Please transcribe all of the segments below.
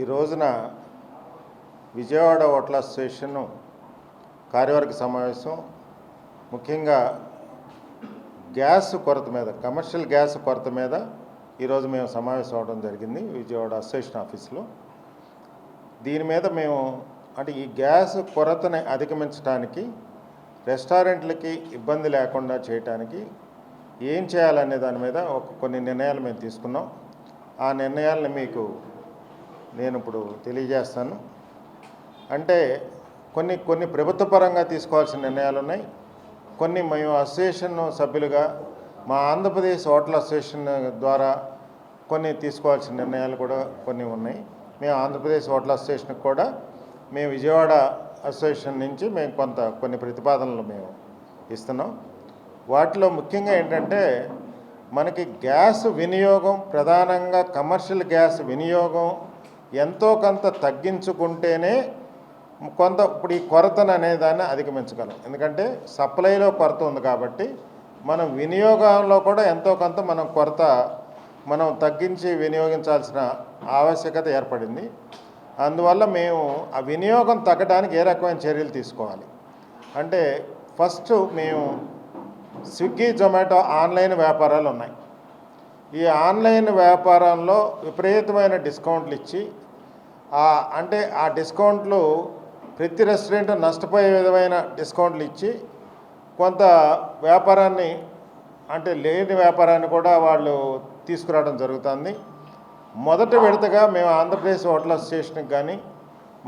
ఈ రోజున Vijayawada hotel association కార్యవర్గ సమావేశం ముఖ్యంగా గ్యాస్ కొరత మీద కమర్షియల్ గ్యాస్ కొరత మీద ఈరోజు మేము సమావేశం అవడం జరిగింది విజయవాడ అసోసియేషన్ ఆఫీస్లో. దీని మీద మేము అంటే ఈ గ్యాస్ కొరతని అధిగమించడానికి రెస్టారెంట్లకి ఇబ్బంది లేకుండా చేయడానికి ఏం చేయాలనే దాని మీద కొన్ని నిర్ణయాలు మేము తీసుకున్నాం. ఆ నిర్ణయాలను మీకు నేను ఇప్పుడు తెలియజేస్తాను. అంటే కొన్ని ప్రభుత్వ పరంగా తీసుకోవాల్సిన నిర్ణయాలు ఉన్నాయి. కొన్ని మేము అసోసియేషన్ సభ్యులుగా మా ఆంధ్రప్రదేశ్ హోటల్ అసోసియేషన్ ద్వారా కొన్ని తీసుకోవాల్సిన నిర్ణయాలు కూడా కొన్ని ఉన్నాయి. మేము ఆంధ్రప్రదేశ్ హోటల్ అసోసియేషన్కి కూడా మేము విజయవాడ అసోసియేషన్ నుంచి మేము కొన్ని ప్రతిపాదనలు మేము ఇస్తున్నాం. వాటిలో ముఖ్యంగా ఏంటంటే మనకి గ్యాస్ వినియోగం ప్రధానంగా కమర్షియల్ గ్యాస్ వినియోగం ఎంతో కొంత తగ్గించుకుంటేనే ఇప్పుడు ఈ కొరతను అనేదాన్ని అధిగమించగలం. ఎందుకంటే సప్లైలో కొరత ఉంది కాబట్టి మనం వినియోగంలో కూడా ఎంతో కొంత మనం తగ్గించి వినియోగించాల్సిన ఆవశ్యకత ఏర్పడింది. అందువల్ల మేము ఆ వినియోగం తగ్గడానికి ఏ రకమైన చర్యలు తీసుకోవాలి అంటే ఫస్ట్ మేము స్విగ్గీ జొమాటో ఆన్లైన్ వ్యాపారాలు ఉన్నాయి. ఈ ఆన్లైన్ వ్యాపారంలో విపరీతమైన డిస్కౌంట్లు ఇచ్చి అంటే ఆ డిస్కౌంట్లు ప్రతి రెస్టారెంట్ నష్టపోయే విధమైన డిస్కౌంట్లు ఇచ్చి కొంత వ్యాపారాన్ని అంటే లేని వ్యాపారాన్ని కూడా వాళ్ళు తీసుకురావడం జరుగుతుంది. మొదటి విడతగా మేము ఆంధ్రప్రదేశ్ హోటల్ అసోసియేషన్కి కానీ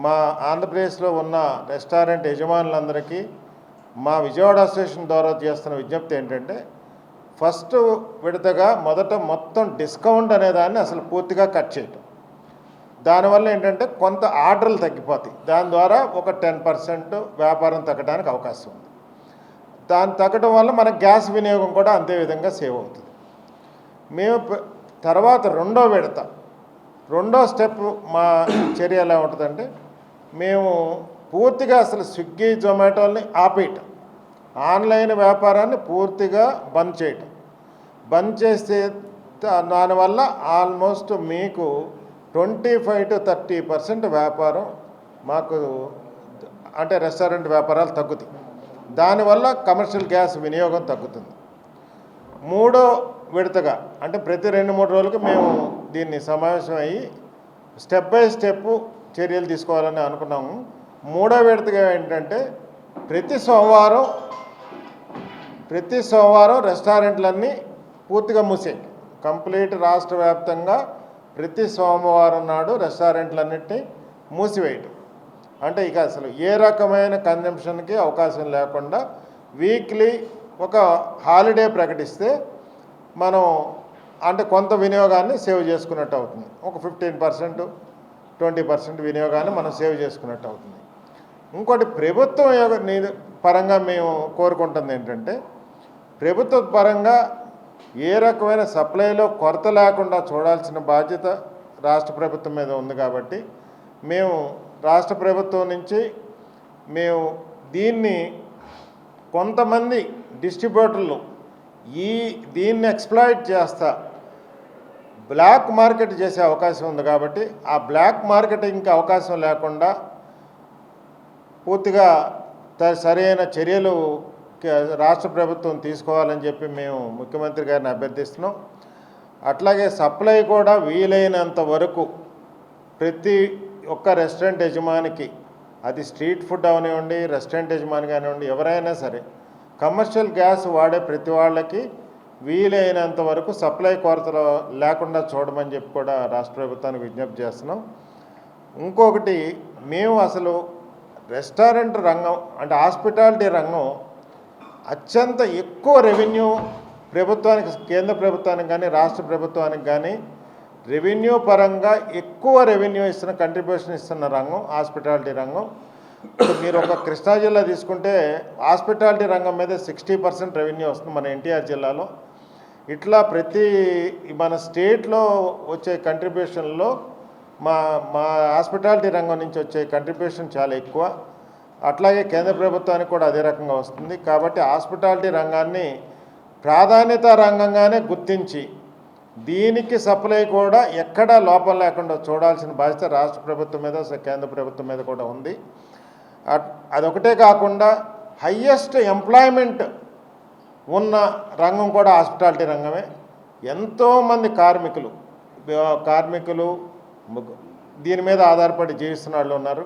మా ఆంధ్రప్రదేశ్లో ఉన్న రెస్టారెంట్ యజమానులందరికీ మా విజయవాడ అసోసియేషన్ ద్వారా చేస్తున్న విజ్ఞప్తి ఏంటంటే ఫస్ట్ విడతగా మొత్తం డిస్కౌంట్ అనేదాన్ని అసలు పూర్తిగా కట్ చేయటం. దానివల్ల ఏంటంటే కొంత ఆర్డర్లు తగ్గిపోతాయి. దాని ద్వారా ఒక 10% వ్యాపారం తగ్గడానికి అవకాశం ఉంది. దాని తగ్గడం వల్ల మన గ్యాస్ వినియోగం కూడా అంతే విధంగా సేవ్ అవుతుంది. మేము తర్వాత రెండో స్టెప్ మా చర్య ఎలా ఉంటుందంటే మేము పూర్తిగా అసలు స్విగ్గీ జొమాటోల్ని ఆపేయటం, ఆన్లైన్ వ్యాపారాన్ని పూర్తిగా బంద్ చేస్తే దానివల్ల ఆల్మోస్ట్ మీకు 25 to 30% వ్యాపారం మాకు అంటే రెస్టారెంట్ వ్యాపారాలు తగ్గుతాయి. దానివల్ల కమర్షియల్ గ్యాస్ వినియోగం తగ్గుతుంది. మూడో విడతగా అంటే ప్రతి 2-3 రోజులకి మేము దీన్ని సమావేశం అయ్యి స్టెప్ బై స్టెప్ చర్యలు తీసుకోవాలని అనుకున్నాము. మూడో విడతగా ఏంటంటే ప్రతి సోమవారం రెస్టారెంట్లన్నీ పూర్తిగా మూసేయండి. కంప్లీట్ రాష్ట్ర వ్యాప్తంగా ప్రతి సోమవారం నాడు రెస్టారెంట్లన్నింటినీ మూసివేయటం. అంటే ఇక అసలు ఏ రకమైన కన్జంప్షన్కి అవకాశం లేకుండా వీక్లీ ఒక హాలిడే ప్రకటిస్తే మనం అంటే కొంత వినియోగాన్ని సేవ్ చేసుకున్నట్టు అవుతుంది. ఒక 15% 20% వినియోగాన్ని మనం సేవ్ చేసుకున్నట్టు అవుతుంది. ఇంకోటి ప్రభుత్వం పరంగా మేము కోరుకుంటుంది ఏంటంటే ప్రభుత్వ పరంగా ఏ రకమైన సప్లైలో కొరత లేకుండా చూడాల్సిన బాధ్యత రాష్ట్ర ప్రభుత్వం మీద ఉంది. కాబట్టి మేము రాష్ట్ర ప్రభుత్వం నుంచి మేము దీన్ని కొంతమంది డిస్ట్రిబ్యూటర్లు దీన్ని ఎక్స్ప్లాయిట్ చేస్తా బ్లాక్ మార్కెట్ చేసే అవకాశం ఉంది. కాబట్టి ఆ బ్లాక్ మార్కెటింగ్కి అవకాశం లేకుండా పూర్తిగా సరైన చర్యలు రాష్ట్ర ప్రభుత్వం తీసుకోవాలని చెప్పి మేము ముఖ్యమంత్రి గారిని అభ్యర్థిస్తున్నాం. అట్లాగే సప్లై కూడా వీలైనంత వరకు ప్రతి ఒక్క రెస్టారెంట్ యజమానికి, అది స్ట్రీట్ ఫుడ్ అవనివ్వండి, రెస్టారెంట్ యజమాని కానివ్వండి, ఎవరైనా సరే కమర్షియల్ గ్యాస్ వాడే ప్రతి వాళ్ళకి వీలైనంత వరకు సప్లై కొరత లేకుండా చూడమని చెప్పి కూడా రాష్ట్ర ప్రభుత్వానికి విజ్ఞప్తి చేస్తున్నాం. ఇంకొకటి మేము అసలు రెస్టారెంట్ రంగం అంటే హాస్పిటాలిటీ రంగం అత్యంత ఎక్కువ రెవెన్యూ ప్రభుత్వానికి, కేంద్ర ప్రభుత్వానికి కానీ రాష్ట్ర ప్రభుత్వానికి కానీ రెవెన్యూ పరంగా ఎక్కువ రెవెన్యూ కంట్రిబ్యూషన్ ఇస్తున్న రంగం హాస్పిటాలిటీ రంగం. మీరు ఒక కృష్ణా జిల్లా తీసుకుంటే హాస్పిటాలిటీ రంగం మీద 60% రెవెన్యూ వస్తుంది మన ఎన్టీఆర్ జిల్లాలో. ఇట్లా మన స్టేట్లో వచ్చే కంట్రిబ్యూషన్లో మా హాస్పిటాలిటీ రంగం నుంచి వచ్చే కంట్రిబ్యూషన్ చాలా ఎక్కువ. అట్లాగే కేంద్ర ప్రభుత్వానికి కూడా అదే రకంగా వస్తుంది. కాబట్టి హాస్పిటాలిటీ రంగాన్ని ప్రాధాన్యత రంగంగానే గుర్తించి దీనికి సప్లై కూడా ఎక్కడా లోపం లేకుండా చూడాల్సిన బాధ్యత రాష్ట్ర ప్రభుత్వం మీద కేంద్ర ప్రభుత్వం మీద కూడా ఉంది. అదొకటే కాకుండా హయ్యెస్ట్ ఎంప్లాయ్మెంట్ ఉన్న రంగం కూడా హాస్పిటాలిటీ రంగమే. ఎంతోమంది కార్మికులు దీని మీద ఆధారపడి జీవిస్తున్న వాళ్ళు ఉన్నారు.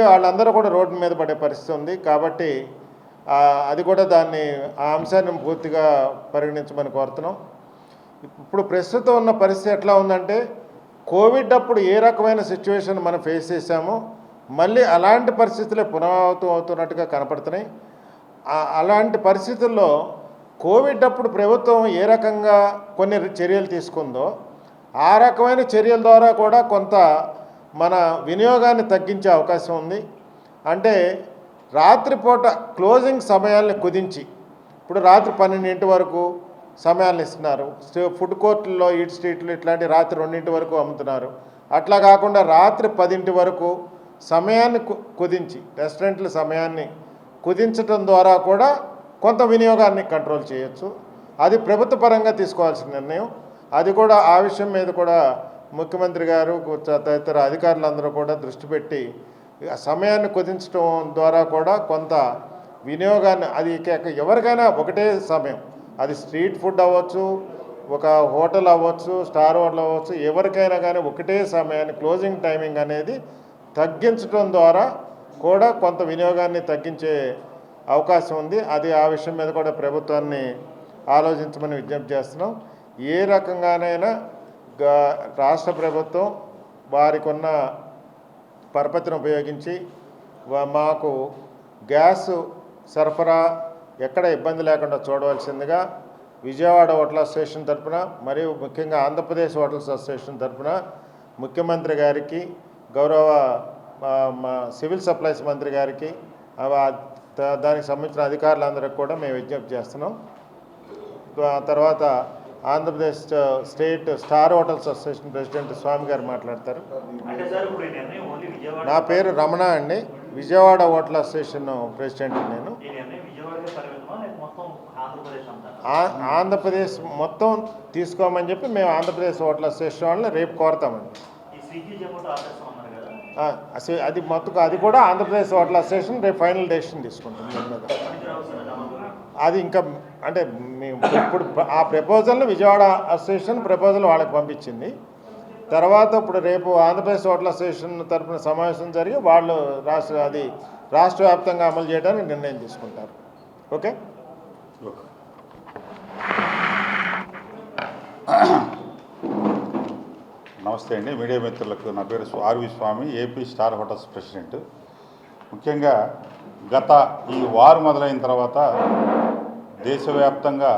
వాళ్ళందరూ కూడా రోడ్డు మీద పడే పరిస్థితి ఉంది. కాబట్టి అది కూడా ఆ అంశాన్ని పూర్తిగా పరిగణించమని కోరుతున్నాం. ఇప్పుడు ప్రస్తుతం ఉన్న పరిస్థితి ఎట్లా ఉందంటే, కోవిడ్ అప్పుడు ఏ రకమైన సిచ్యువేషన్ మనం ఫేస్ చేశామో మళ్ళీ అలాంటి పరిస్థితులే పునరావృతం అవుతున్నట్టుగా కనపడుతున్నాయి. అలాంటి పరిస్థితుల్లో కోవిడ్ అప్పుడు ప్రభుత్వం ఏ రకంగా కొన్ని చర్యలు తీసుకుందో ఆ రకమైన చర్యల ద్వారా కూడా కొంత మన వినియోగాన్ని తగ్గించే అవకాశం ఉంది. అంటే రాత్రిపూట క్లోజింగ్ సమయాల్ని కుదించి, ఇప్పుడు రాత్రి 12 వరకు సమయాలను ఇస్తున్నారు. ఫుడ్ కోర్టుల్లో, ఈట్ స్ట్రీట్లు ఇట్లాంటి రాత్రి 2 వరకు అమ్ముతున్నారు. అట్లా కాకుండా రాత్రి 10 వరకు సమయాన్ని కుదించి, రెస్టారెంట్ల సమయాన్ని కుదించడం ద్వారా కూడా కొంత వినియోగాన్ని కంట్రోల్ చేయొచ్చు. అది ప్రభుత్వ పరంగా తీసుకోవాల్సిన నిర్ణయం. అది కూడా ఆ విషయం మీద కూడా ముఖ్యమంత్రి గారు తదితర అధికారులందరూ కూడా దృష్టి పెట్టి సమయాన్ని కుదించడం ద్వారా కూడా కొంత వినియోగాన్ని, అది ఎవరికైనా ఒకటే సమయం, అది స్ట్రీట్ ఫుడ్ అవ్వచ్చు, ఒక హోటల్ అవ్వచ్చు, స్టార్ హోటల్ అవ్వచ్చు, ఎవరికైనా కానీ ఒకటే సమయాన్ని క్లోజింగ్ టైమింగ్ అనేది తగ్గించడం ద్వారా కూడా కొంత వినియోగాన్ని తగ్గించే అవకాశం ఉంది. ఆ విషయం మీద కూడా ప్రభుత్వాన్ని ఆలోచించమని విజ్ఞప్తి చేస్తున్నాం. ఏ రకంగానైనా రాష్ట్ర ప్రభుత్వం వారికి ఉన్న పరపతిని ఉపయోగించి మాకు గ్యాస్ సరఫరా ఎక్కడ ఇబ్బంది లేకుండా చూడవలసిందిగా విజయవాడ హోటల్ అసోసియేషన్ తరఫున మరియు ముఖ్యంగా ఆంధ్రప్రదేశ్ హోటల్స్ అసోసియేషన్ తరఫున ముఖ్యమంత్రి గారికి, గౌరవ సివిల్ సప్లైస్ మంత్రి గారికి, దానికి సంబంధించిన అధికారులందరికీ కూడా మేము విజ్ఞప్తి చేస్తున్నాం. తర్వాత Andhra Pradesh state star hotels association president Swami గారు మాట్లాడతారు. నా పేరు రమణ అండి, విజయవాడ హోటల్ అసోసియేషన్ ప్రెసిడెంట్. నేను ఆంధ్రప్రదేశ్ మొత్తం తీసుకోమని చెప్పి మేము ఆంధ్రప్రదేశ్ హోటల్ అసోసియేషన్ వాళ్ళని రేపు కోరుతామండి. అది మొత్తం అది కూడా ఆంధ్రప్రదేశ్ హోటల్ అసోసియేషన్ రేపు ఫైనల్ డెసిషన్ తీసుకుంటాం దీని మీద. అది ఇంకా అంటే మేము ఇప్పుడు ఆ ప్రపోజల్ని విజయవాడ అసోసియేషన్ ప్రపోజల్ వాళ్ళకి పంపించింది. తర్వాత ఇప్పుడు రేపు ఆంధ్రప్రదేశ్ హోటల్ అసోసియేషన్ తరఫున సమావేశం జరిగి వాళ్ళు రాష్ట్ర వ్యాప్తంగా అమలు చేయడానికి నిర్ణయం తీసుకుంటారు. ఓకే. నమస్తే అండి మీడియా మిత్రులకు. నా పేరు ఆర్వి స్వామి, ఏపీ స్టార్ హోటల్స్ ప్రెసిడెంట్. ముఖ్యంగా గత ఈ వారు మొదలైన తర్వాత దేశవ్యాప్తంగా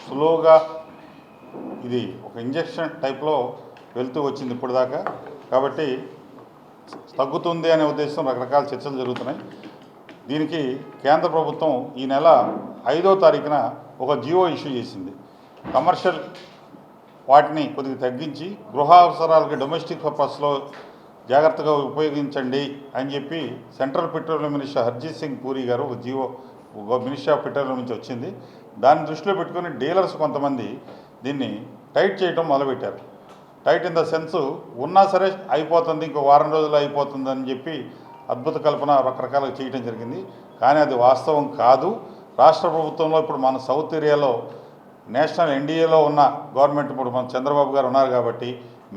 స్లోగా ఇది ఒక ఇంజెక్షన్ టైప్లో వెళ్తూ వచ్చింది ఇప్పుడు దాకా. కాబట్టి తగ్గుతుంది అనే ఉద్దేశం రకరకాల చర్చలు జరుగుతున్నాయి. దీనికి కేంద్ర ప్రభుత్వం ఈ నెల 5వ తారీఖున ఒక జియో ఇష్యూ చేసింది. కమర్షియల్ వాటిని కొద్దిగా తగ్గించి గృహ అవసరాలకి డొమెస్టిక్ పర్పస్లో జాగ్రత్తగా ఉపయోగించండి అని చెప్పి central petroleum minister Harjeet Singh puri గారు ఒక జియో మినిస్ట్రీ ఆఫ్ పెట్రోలియం నుంచి వచ్చింది. దాన్ని దృష్టిలో పెట్టుకుని డీలర్స్ కొంతమంది దీన్ని టైట్ చేయడం మొదలుపెట్టారు. టైట్ ఇన్ ద సెన్స్ ఉన్నా సరే అయిపోతుంది, ఇంకో వారం రోజులు అయిపోతుంది అని చెప్పి అద్భుత కల్పన రకరకాలుగా చేయడం జరిగింది. కానీ అది వాస్తవం కాదు. రాష్ట్ర ప్రభుత్వంలో ఇప్పుడు మన సౌత్ ఏరియాలో నేషనల్ ఎన్డీఏలో ఉన్న గవర్నమెంట్ ఇప్పుడు మన చంద్రబాబు గారు ఉన్నారు కాబట్టి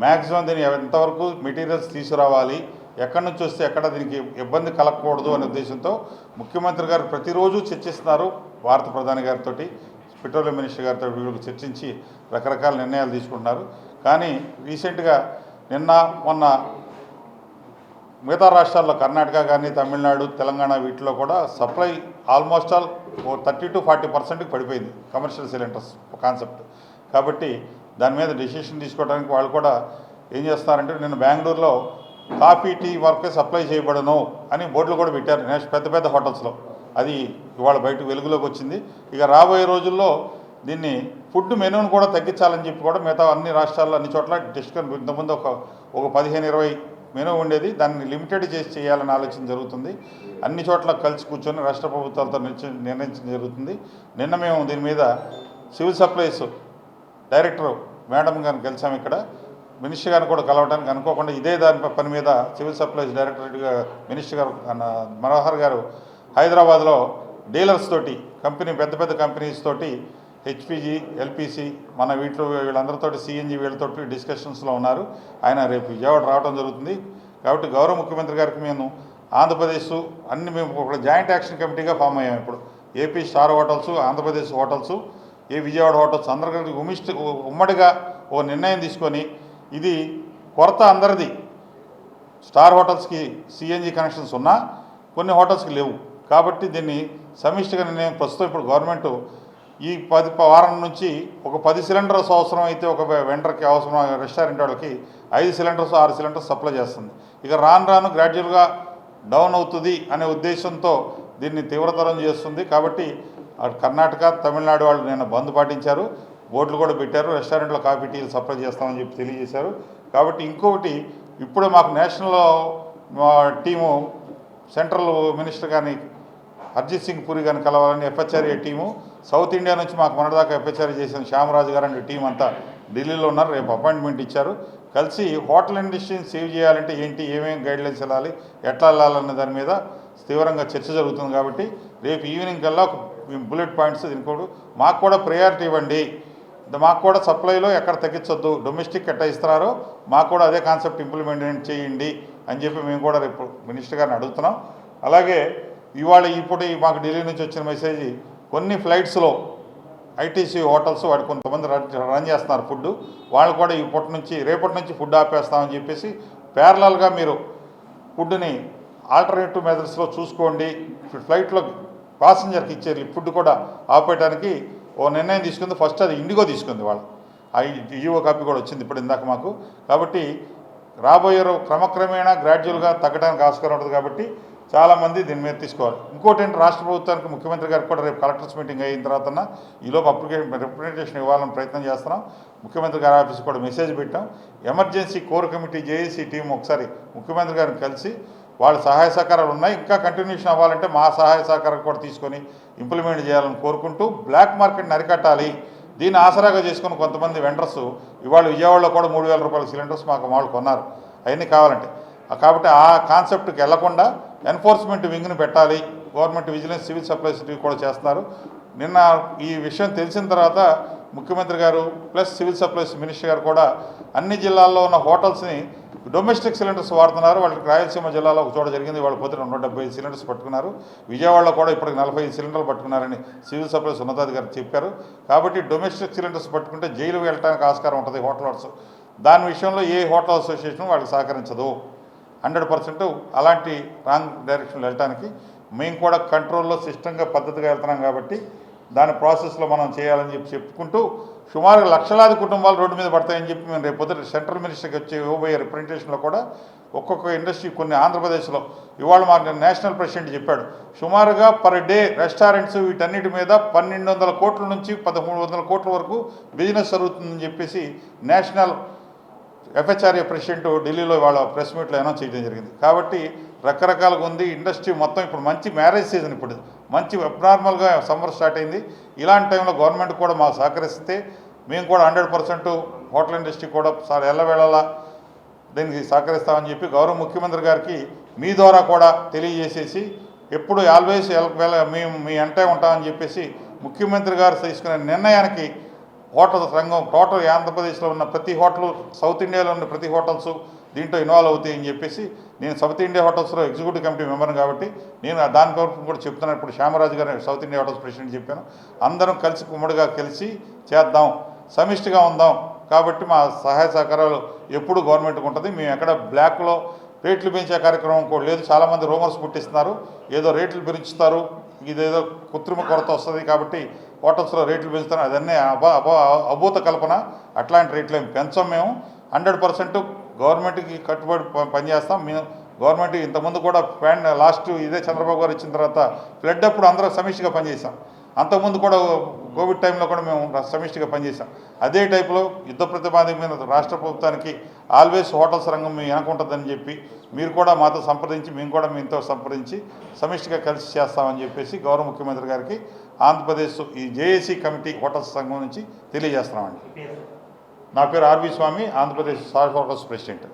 మ్యాక్సిమం దీన్ని ఎంతవరకు మెటీరియల్స్ తీసుకురావాలి, ఎక్కడి నుంచి వస్తే ఎక్కడ దీనికి ఇబ్బంది కలగకూడదు అనే ఉద్దేశంతో ముఖ్యమంత్రి గారు ప్రతిరోజు చర్చిస్తున్నారు. భారత ప్రధాని గారితో, పెట్రోలియం మినిస్టర్ గారితో వీళ్ళు చర్చించి రకరకాల నిర్ణయాలు తీసుకుంటున్నారు. కానీ రీసెంట్గా మొన్న మిగతా రాష్ట్రాల్లో కర్ణాటక కానీ, తమిళనాడు, తెలంగాణ వీటిలో కూడా సప్లై ఆల్మోస్ట్ ఆల్ 30 to 40% పడిపోయింది కమర్షియల్ సిలిండర్స్ కాన్సెప్ట్. కాబట్టి దాని మీద డెసిషన్ తీసుకోవడానికి వాళ్ళు కూడా ఏం చేస్తున్నారంటే, నిన్న బెంగళూరులో కాఫీ టీ వరకే సప్లై చేయబడను అని బోర్డులు కూడా పెట్టారు పెద్ద పెద్ద హోటల్స్లో. అది ఇవాళ బయటకు వెలుగులోకి వచ్చింది. ఇక రాబోయే రోజుల్లో దీన్ని ఫుడ్ మెనూను కూడా తగ్గించాలని చెప్పి కూడా మిగతా అన్ని రాష్ట్రాల్లో అన్ని చోట్ల డిస్కషన్ ఇంతకుముందు ఒక 15-20 మెనూ ఉండేది, దాన్ని లిమిటెడ్ చేసి చేయాలని ఆలోచన జరుగుతుంది. అన్ని చోట్ల కలిసి కూర్చొని రాష్ట్ర ప్రభుత్వాలతో నిర్ణయించడం జరుగుతుంది. నిన్న మేము దీని మీద సివిల్ సప్లైస్ డైరెక్టర్ మేడం గారిని కలిసాము. ఇక్కడ మినిస్టర్ గారిని కూడా కలవడానికి అనుకోకుండా ఇదే దాని పని మీద సివిల్ సప్లైస్ డైరెక్టరేట్గా మినిస్టర్ గారు మనోహర్ గారు హైదరాబాద్లో డీలర్స్ తోటి పెద్ద పెద్ద కంపెనీస్ తోటి హెచ్పిజి, ఎల్పిసి మన వీళ్ళందరితోటి సిఎన్జి వీళ్ళతోటి డిస్కషన్స్లో ఉన్నారు. ఆయన రేపు విజయవాడ రావడం జరుగుతుంది. కాబట్టి గౌరవ ముఖ్యమంత్రి గారికి మేము ఆంధ్రప్రదేశ్ మేము ఒక జాయింట్ యాక్షన్ కమిటీగా ఫామ్ అయ్యాము. ఇప్పుడు AP star hotels, Andhra Pradesh hotels, Vijayawada hotels అందరికీ ఉమ్మడిగా ఓ నిర్ణయం తీసుకొని ఇది కొరత అందరిది. స్టార్ హోటల్స్కి సిఎన్జి కనెక్షన్స్ ఉన్నా కొన్ని హోటల్స్కి లేవు. కాబట్టి దీన్ని సమిష్టిగా నిర్ణయం ప్రస్తుతం ఇప్పుడు గవర్నమెంట్ ఈ వారం నుంచి ఒక 10 సిలిండర్స్ అవసరం అయితే ఒక వెండర్కి అవసరం రెస్టారెంట్ వాళ్ళకి 5 సిలిండర్స్ 6 సిలిండర్స్ సప్లై చేస్తుంది. ఇక రాను గ్రాడ్యువల్గా డౌన్ అవుతుంది అనే ఉద్దేశంతో దీన్ని తీవ్రతరం చేస్తుంది. కాబట్టి కర్ణాటక, తమిళనాడు వాళ్ళు నిన్న బంద్ పాటించారు, బోర్డులు కూడా పెట్టారు, రెస్టారెంట్లో కాఫీ టీలు సప్లై చేస్తామని చెప్పి తెలియజేశారు. కాబట్టి ఇంకొకటి ఇప్పుడే మాకు నేషనల్ టీము సెంట్రల్ మినిస్టర్ కానీ హర్జిత్ సింగ్ పూరి గారిని కలవాలని ఎఫ్హెచ్ఆర్ఏ టీము సౌత్ ఇండియా నుంచి మాకు మొన్నటిదాకా ఎఫ్హెచ్ఆర్ఏ చేసిన శ్యామరాజు గారు అనే టీం అంతా ఢిల్లీలో ఉన్నారు. రేపు అపాయింట్మెంట్ ఇచ్చారు. కలిసి హోటల్ ఇండస్ట్రీని సేవ్ చేయాలంటే ఏంటి, ఏమేమి గైడ్లైన్స్ వెళ్ళాలి, ఎట్లా వెళ్ళాలన్న దాని మీద తీవ్రంగా చర్చ జరుగుతుంది. కాబట్టి రేపు ఈవినింగ్ కల్లా ఒక బుల్లెట్ పాయింట్స్ దీనికి మాకు కూడా ప్రయారిటీ ఇవ్వండి, మాకు కూడా సప్లైలో ఎక్కడ తగ్గించొద్దు, డొమెస్టిక్ ఎట్లా ఇస్తున్నారో మాకు కూడా అదే కాన్సెప్ట్ ఇంప్లిమెంట్ చేయండి అని చెప్పి మేము కూడా రేపు మినిస్టర్ గారిని అడుగుతున్నాం. అలాగే ఇప్పుడు మాకు ఢిల్లీ నుంచి వచ్చిన మెసేజ్, కొన్ని ఫ్లైట్స్లో ఐటీసీ హోటల్స్ వాడు కొంతమంది రన్ చేస్తున్నారు ఫుడ్, వాళ్ళు కూడా రేపటి నుంచి ఫుడ్ ఆపేస్తామని చెప్పేసి ప్యారలల్గా మీరు ఫుడ్ని ఆల్టర్నేటివ్ మెథడ్స్లో చూసుకోండి, ఫ్లైట్లో ప్యాసింజర్కి ఇచ్చే ఫుడ్ కూడా ఆపేయడానికి ఓ నిర్ణయం తీసుకుంది. ఫస్ట్ అది ఇండిగో తీసుకుంది, వాళ్ళు ఆ ఈఓ కాపీ కూడా వచ్చింది ఇప్పుడు ఇందాక మాకు. కాబట్టి రాబోయే క్రమక్రమేణా గ్రాడ్యువల్గా తగ్గడానికి ఆస్కారం ఉంటుంది. కాబట్టి చాలామంది దీని మీద తీసుకోవాలి. ఇంకోటి ఏంటి, రాష్ట్ర ప్రభుత్వానికి ముఖ్యమంత్రి గారికి కూడా రేపు కలెక్టర్స్ మీటింగ్ అయిన తర్వాత ఈలోపు రిప్రజెంటేషన్ ఇవ్వాలని ప్రయత్నం చేస్తున్నాం. ముఖ్యమంత్రి గారి ఆఫీస్కి కూడా మెసేజ్ పెట్టాం. Emergency core committee JAC team ఒకసారి ముఖ్యమంత్రి గారిని కలిసి వాళ్ళ సహాయ సహకారాలు ఉన్నాయి, ఇంకా కంటిన్యూషన్ అవ్వాలంటే మా సహాయ సహకారం కూడా తీసుకొని ఇంప్లిమెంట్ చేయాలని కోరుకుంటూ బ్లాక్ మార్కెట్ని అరికట్టాలి. దీన్ని ఆసరాగా చేసుకుని కొంతమంది వెండర్స్ ఇవాళ విజయవాడలో కూడా 3,000 రూపాయల సిలిండర్స్ మాకు వాళ్ళు కొన్నారు, అవన్నీ కావాలంటే. కాబట్టి ఆ కాన్సెప్ట్కి వెళ్లకుండా ఎన్ఫోర్స్మెంట్ వింగ్ని పెట్టాలి. గవర్నమెంట్ విజిలెన్స్, సివిల్ సప్లైస్ కూడా చేస్తున్నారు. నిన్న ఈ విషయం తెలిసిన తర్వాత ముఖ్యమంత్రి గారు ప్లస్ సివిల్ సప్లైస్ మినిస్టర్ గారు కూడా అన్ని జిల్లాల్లో ఉన్న హోటల్స్ని డొమెస్టిక్ సిలిండర్స్ వాడుతున్నారు. వాళ్ళకి రాయలసీమ జిల్లాలో ఒక చోట జరిగింది, వాళ్ళ పొద్దున 175 సిలిండర్స్ పట్టుకున్నారు. విజయవాడలో కూడా ఇప్పటికి 45 సిలిండర్లు పట్టుకున్నారని సివిల్ సప్లైస్ ఉన్నతాధికారి చెప్పారు. కాబట్టి డొమెస్టిక్ సిలిండర్స్ పట్టుకుంటే జైలు వెళ్ళడానికి ఆస్కారం ఉంటుంది హోటల్స్. దాని విషయంలో ఏ హోటల్ అసోసియేషన్ వాళ్ళకి సహకరించదు. 100% అలాంటి రాంగ్ డైరెక్షన్లో వెళ్ళటానికి మేము కూడా కంట్రోల్లో సిస్టంగా పద్ధతిగా వెళ్తున్నాం. కాబట్టి దాని ప్రాసెస్లో మనం చేయాలని చెప్పుకుంటూ సుమారు లక్షలాది కుటుంబాలు రోడ్డు మీద పడతాయని చెప్పి మేము రేపు పొద్దున సెంట్రల్ మినిస్టర్కి వచ్చి ఇవ్వబోయే రిప్రజెంటేషన్లో కూడా ఒక్కొక్క ఇండస్ట్రీ కొన్ని ఆంధ్రప్రదేశ్లో ఇవాళ మాకు నేషనల్ ప్రెసిడెంట్ చెప్పాడు, సుమారుగా పర్ డే రెస్టారెంట్స్ వీటన్నిటి మీద 1,200 కోట్ల నుంచి 1,300 కోట్ల వరకు బిజినెస్ జరుగుతుందని చెప్పేసి నేషనల్ ఎఫ్హెచ్ఆర్ఏ ప్రెసిడెంట్ ఢిల్లీలో వాళ్ళ ప్రెస్ మీట్లో అనౌన్స్ చేయడం జరిగింది. కాబట్టి రకరకాలుగా ఉంది ఇండస్ట్రీ మొత్తం. ఇప్పుడు మంచి మ్యారేజ్ సీజన్, ఇప్పుడు మంచి అబ్నార్మల్గా సమ్మర్ స్టార్ట్ అయింది. ఇలాంటి టైంలో గవర్నమెంట్ కూడా మాకు సహకరిస్తే మేము కూడా 100% హోటల్ ఇండస్ట్రీ కూడా ఎల్లవేళలా దీనికి సహకరిస్తామని చెప్పి గౌరవ ముఖ్యమంత్రి గారికి మీ ద్వారా కూడా తెలియజేసేసి ఎప్పుడు ఆల్వేస్ మేము మీ అంటే ఉంటామని చెప్పేసి ముఖ్యమంత్రి గారు తీసుకునే నిర్ణయానికి హోటల్ రంగం టోటల్ ఆంధ్రప్రదేశ్లో ఉన్న ప్రతి హోటల్, సౌత్ ఇండియాలో ఉన్న ప్రతి హోటల్స్ దీంట్లో ఇన్వాల్వ్ అవుతాయని చెప్పేసి నేను సౌత్ ఇండియా హోటల్స్లో ఎగ్జిక్యూటివ్ కమిటీ మెంబర్ని కాబట్టి నేను దాని వరకు కూడా చెప్తున్నాను. ఇప్పుడు శ్యామరాజు గారు సౌత్ ఇండియా హోటల్స్ ప్రెసిడెంట్ చెప్పాను, అందరం కలిసి ఉమ్మడిగా కలిసి చేద్దాం, సమిష్టిగా ఉందాం. కాబట్టి మా సహాయ సహకారాలు ఎప్పుడు గవర్నమెంట్కి ఉంటుంది. మేము ఎక్కడ బ్లాక్లో రేట్లు పెంచే కార్యక్రమం కూడా లేదు. చాలామంది రూమర్స్ పుట్టిస్తున్నారు, ఏదో రేట్లు పెంచుతారు, ఇదేదో కృత్రిమ కొరత వస్తుంది కాబట్టి హోటల్స్లో రేట్లు పెంచుతారు, అదన్నీ అభూత కల్పన. అట్లాంటి రేట్లు ఏమి పెంచాం. మేము 100% గవర్నమెంట్కి కట్టుబడి పనిచేస్తాం. మేము గవర్నమెంట్ ఇంతకుముందు కూడా లాస్ట్ ఇదే చంద్రబాబు గారు ఇచ్చిన తర్వాత ఫ్లడ్ అప్పుడు అందరూ సమిష్టిగా పనిచేసాం. అంతకుముందు కూడా కోవిడ్ టైంలో కూడా మేము సమిష్టిగా పనిచేసాం. అదే టైప్లో యుద్ధ ప్రతిపాదన రాష్ట్ర ప్రభుత్వానికి ఆల్వేస్ హోటల్స్ రంగం మేము వెనకుంటుందని చెప్పి మీరు కూడా మాతో సంప్రదించి మేము కూడా మీతో సంప్రదించి సమిష్టిగా కలిసి చేస్తామని చెప్పేసి గౌరవ ముఖ్యమంత్రి గారికి ఆంధ్రప్రదేశ్ ఈ జేఏసీ కమిటీ హోటల్స్ సంఘం నుంచి తెలియజేస్తున్నామండి. నా పేరు ఆర్వి స్వామి, ఆంధ్రప్రదేశ్ సార్ హోటల్స్ ప్రెసిడెంట్.